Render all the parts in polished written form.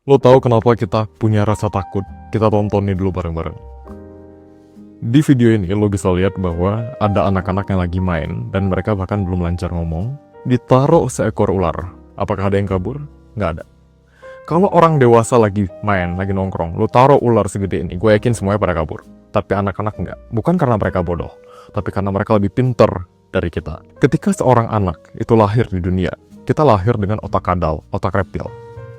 Lo tahu kenapa kita punya rasa takut? Kita tonton ini dulu bareng-bareng. Di video ini lo bisa lihat bahwa ada anak-anak yang lagi main dan mereka bahkan belum lancar ngomong. Ditaruh seekor ular. Apakah ada yang kabur? Nggak ada. Kalau orang dewasa lagi main, lagi nongkrong, lo taruh ular segede ini, gue yakin semuanya pada kabur. Tapi anak-anak nggak. Bukan karena mereka bodoh, tapi karena mereka lebih pinter dari kita. Ketika seorang anak itu lahir di dunia, kita lahir dengan otak kadal, otak reptil.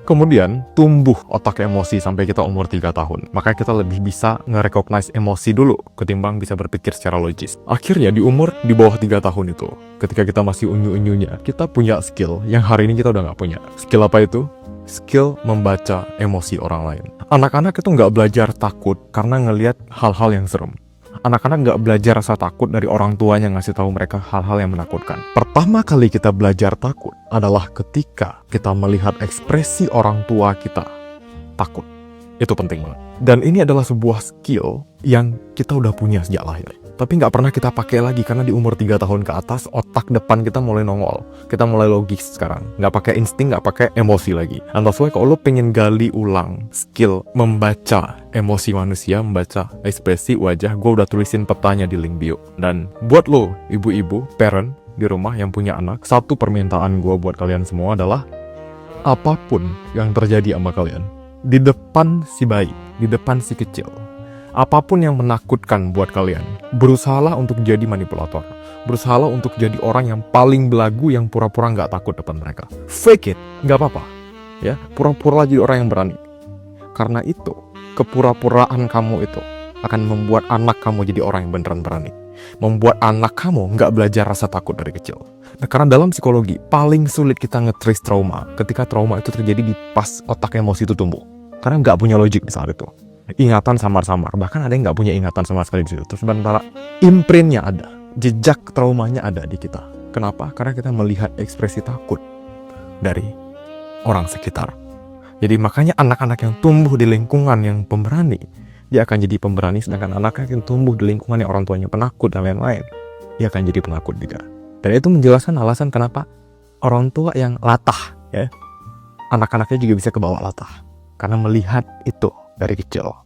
Kemudian tumbuh otak emosi sampai kita umur 3 tahun. Makanya kita lebih bisa nge-recognize emosi dulu ketimbang bisa berpikir secara logis. Akhirnya di umur di bawah 3 tahun itu, ketika kita masih unyu-unyunya, kita punya skill yang hari ini kita udah nggak punya. Skill apa itu? Skill membaca emosi orang lain. Anak-anak itu nggak belajar takut karena ngelihat hal-hal yang serem. Anak-anak nggak belajar rasa takut dari orang tuanya ngasih tahu mereka hal-hal yang menakutkan. Pertama kali kita belajar takut adalah ketika kita melihat ekspresi orang tua kita takut. Itu penting banget. Dan ini adalah sebuah skill yang kita udah punya sejak lahir. Tapi nggak pernah kita pakai lagi karena di umur 3 tahun ke atas otak depan kita mulai nongol. Kita mulai logis sekarang. Nggak pakai insting, nggak pakai emosi lagi. And that's why kalau lo pengen gali ulang skill membaca emosi manusia, membaca ekspresi wajah, gue udah tulisin petanya di link bio. Dan buat lo, ibu-ibu, parent di rumah yang punya anak, satu permintaan gue buat kalian semua adalah apapun yang terjadi sama kalian, di depan si bayi, di depan si kecil, apapun yang menakutkan buat kalian, berusahalah untuk jadi manipulator. Berusahalah untuk jadi orang yang paling belagu yang pura-pura nggak takut depan mereka. Fake it, nggak apa-apa. Ya, pura-pura jadi orang yang berani. Karena itu, kepura-puraan kamu itu akan membuat anak kamu jadi orang yang beneran berani. Membuat anak kamu nggak belajar rasa takut dari kecil. Nah, karena dalam psikologi, paling sulit kita nge-trace trauma ketika trauma itu terjadi di pas otak emosi itu tumbuh. Karena nggak punya logik di saat itu. Ingatan samar-samar, bahkan ada yang nggak punya ingatan sama sekali di situ. Terus sementara imprintnya ada, jejak traumanya ada di kita. Kenapa? Karena kita melihat ekspresi takut dari orang sekitar. Jadi makanya anak-anak yang tumbuh di lingkungan yang pemberani, dia akan jadi pemberani. Sedangkan anak-anak yang tumbuh di lingkungan yang orang tuanya penakut dan lain-lain, dia akan jadi penakut juga. Dan itu menjelaskan alasan kenapa orang tua yang latah, ya, anak-anaknya juga bisa kebawa latah. Karena melihat itu dari kecil.